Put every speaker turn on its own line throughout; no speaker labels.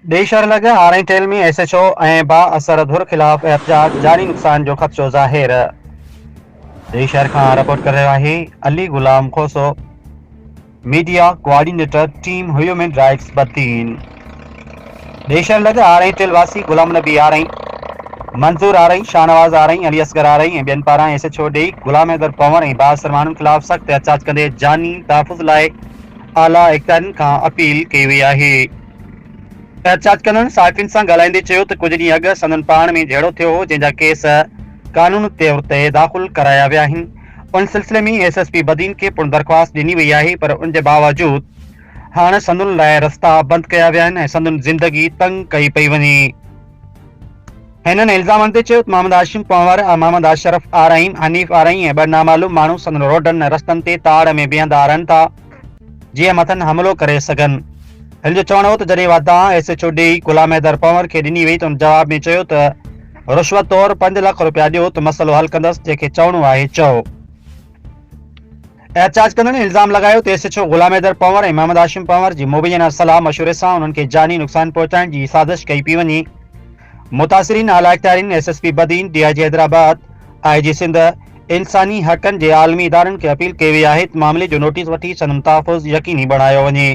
देश लॻ हाणे टेल में SHO ऐं बा असर धुर ख़िलाफ़ एहतजाज जानी नुक़सान जो ख़दशो ज़ाहिर। देश शहर खां रिपोर्ट करे रहियो आहे Ali Ghulam Khoso, media coordinator team human rights Badin. देश लॻ हाणे टेल वासी गुलाम नबी आरई, मंजूर आरई, शाहनवाज़ आरई, अली असगर आरई ऐं ॿियनि पारां SHO ॾेई गुलाम हैदर पंवर ऐं बाअसर माण्हुनि ख़िलाफ़ सख़्त एहतजाज कंदे जानी तहफ़ुज़ लाइ आला इक़्तिदारनि खां अपील कई वई आहे। एहतजाज कंदड़ साहिफ़ियुनि सां ॻाल्हाईंदे चयो त कुझु ॾींहं अॻु संदनि पाण में झेड़ो थियो हो, जंहिंजा केस कानून तौर ते दाख़िल कराया विया आहिनि। उन सिलसिले में SSP बदीन खे पुण दरख़्वास्त ॾिनी वई आहे, पर उन जे बावजूद हाणे संदुनि लाइ रस्ता बंदि कया विया आहिनि ऐं संदुनि ज़िंदगी तंग कई पई वञे। हिननि इल्ज़ामनि ते चयो त मोहम्मद हाशिम पंवर, मोहम्मद अशरफ आरई, हनीफ़ आरई ऐं ॿ नामालूम माण्हू संदनि रोडनि ऐं रस्तनि ते ताड़ में बीहंदा रहनि था, जीअं मथनि हमलो करे सघनि। हिन जो चवणु हो त जॾहिं वाधा SHO ॾेई गुलाम हैदर पंवर खे ॾिनी वई त उन जवाब में चयो त रुश्वत तौर 5 लख रुपया ॾियो त मसइलो हल कंदसि, जंहिंखे चवणो आहे चओ। एहतजाज कंदड़ इल्ज़ाम लॻायो त SHO गुलाम हैदर पंवर ऐं मोहम्मद हाशिम पंवर जी मुबैना सलाह मशवरे सां उन्हनि खे जानी नुक़सान पहुचाइण जी साज़िश कई पई वञे। मुतासिरीन आला इख़्तियारीन SSP Badin, DIG Hyderabad, IG Sindh, इंसानी हक़नि जे आलमी इदारनि खे अपील कई वई आहे त मामले जो नोटिस वठी संदनि तहफ़ुज़ यकीनी बणायो वञे।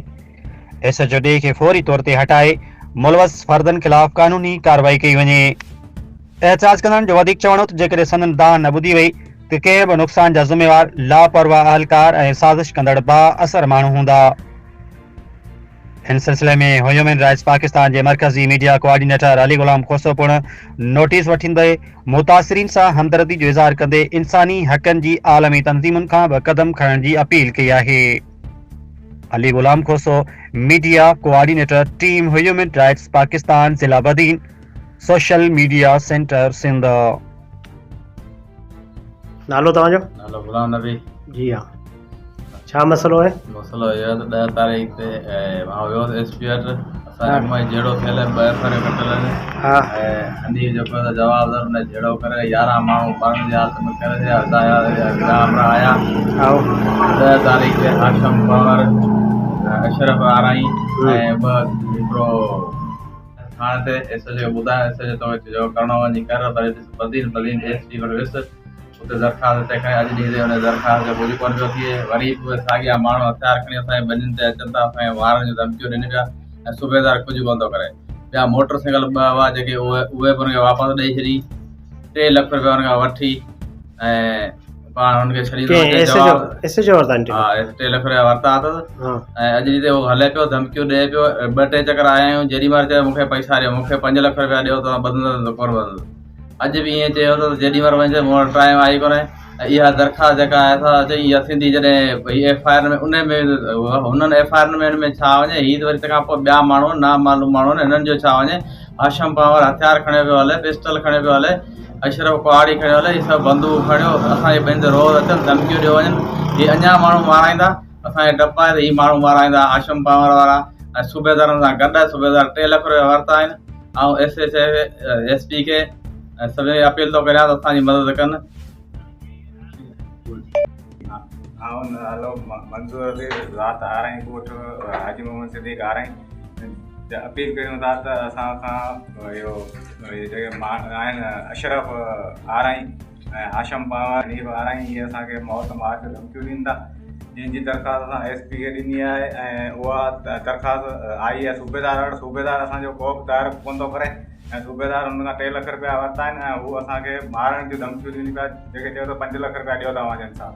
SHO खे फौरी तौर ते हटाए मुलवस फर्दनि ख़िलाफ़ कानूनी कार्रवाई कई वञे। एहतजाज कंदड़नि जो वधीक चवणो त जेकॾहिं संदनि दाह न ॿुधी वई त कंहिं बि नुक़सान जा ज़िम्मेवार लापरवाह अहलकार ऐं साज़िश कंदड़ बाअसर माण्हू हूंदा। हिन सिलसिले में ह्यूमन राइट्स पाकिस्तान जे मरकज़ी मीडिया कोऑर्डिनेटर अली गुलाम खोसो पिणु नोटिस वठींदे मुतासिरीन सां हमदर्दी जो इज़हार कंदे इंसानी हक़नि जी आलमी तंज़ीमुनि खां बि क़दम खणण जी अपील कई आहे। Ali Ghulam Khoso, media coordinator team human rights Pakistan, ज़िला Badin, social media centre Sindh.
नालो तव्हांजो?
नालो गुलाम नबी।
जी हाँ, छा मसलो आहे?
मसलो इहो आहे त 10 तारीख़ ते मां वियो SP वटि, असांजे मां झेड़ो थियल आहे, 2 FIR कटियल आहिनि ऐं हनी जेको आहे जवाबु उन झेड़ो करे 11 माण्हू मरण जी हालत में करे विराम आया। 10 तारीख़ ते हाशिम पंवर, अशरफ आरई ऐं हिकिड़ो थाणे ते SHO ॿुधायो, SHO तो जो करिणो वञी कर, पर बदीन SP वटि वियुसि, उते दरख़्वास्त ते खणी अॼु ॾींहं ते उन दरख़्वास्त जो कुझु कोन पियो थिए। वरी बि साॻिया माण्हू हथियार खणी असांजे ॿिन्हिनि ते अचनि था, असांखे मारण जूं धमकियूं ॾियनि पिया ऐं सूबेदार कुझु कोन थो करे। ॿिया मोटरसाइकिल 2 हुआ जेके उहे बि हुनखे वापसि ॾेई छॾी, 3 लख रुपया हुन खां वठी ऐं पाण हुनखे छॾींदो। हा, 3 लख रुपया वरिता अथसि ऐं अॼु ॾींहं ते उहो हले पियो, धमकियूं ॾिए पियो। 2-3 चकर आया आहियूं, जेॾी महिल चयो मूंखे पैसा ॾियो, मूंखे 5 लख रुपया ॾियो त बदलंदो कोन बदलंदो। अॼु बि ईअं चयो त जेॾी महिल वञे मूं वटि टाइम आई कोन्हे। इहा दरख़्वास्त जेका आहे असां चई इहा थींदी जॾहिं भई FIR में उन में हुननि FIR में हिन में छा वञे, हीअ वरी तंहिंखां पोइ ॿिया माण्हू नामालूम माण्हू आहिनि, हिननि जो छा वञे। हाशिम पंवर हथियार खणे पियो हले, पिस्टल खणे पियो हले, अशरफ कुआड़ी खणी हले, इहे सभु बंदूक खणियो, असांजे ॿियनि ते रोज़ अचनि, धमकियूं ॾियो वञनि। हीअ अञा माण्हू माराईंदा, असांखे डप आहे त हीअ माण्हू माराईंदा हाशिम पंवर वारा ऐं सूबेदारनि सां गॾु। सूबेदार 3 लख रुपया वरिता आहिनि ऐं SP खे सभिनी खे अपील थो करियां त असांजी मदद कनि।
हलो, मंजूर अली, ज़ात आरई कोट, हाजी मोहम्मद सिद्दीक़ आरई। अपील कयूं था त असां खां इहो जेके आहिनि अशरफ आरई ऐं हाशिम पंवर, हनीफ़ आरई, इहे असांखे मौत मार जूं धमकियूं ॾींदा, जंहिंजी दरख़्वास्त असां SP खे ॾिनी आहे ऐं उहा दरख़्वास्त आई आहे सूबेदार वटि। सूबेदार असांजो को बि दायर कोन थो करे ऐं सूबेदार हुन खां 3 लख रुपया वरिता आहिनि ऐं हू असांखे मारण जूं धमकियूं ॾिनी पिया, जेके चयो त 5 लख रुपया ॾियो तव्हांजे इंसाफ़।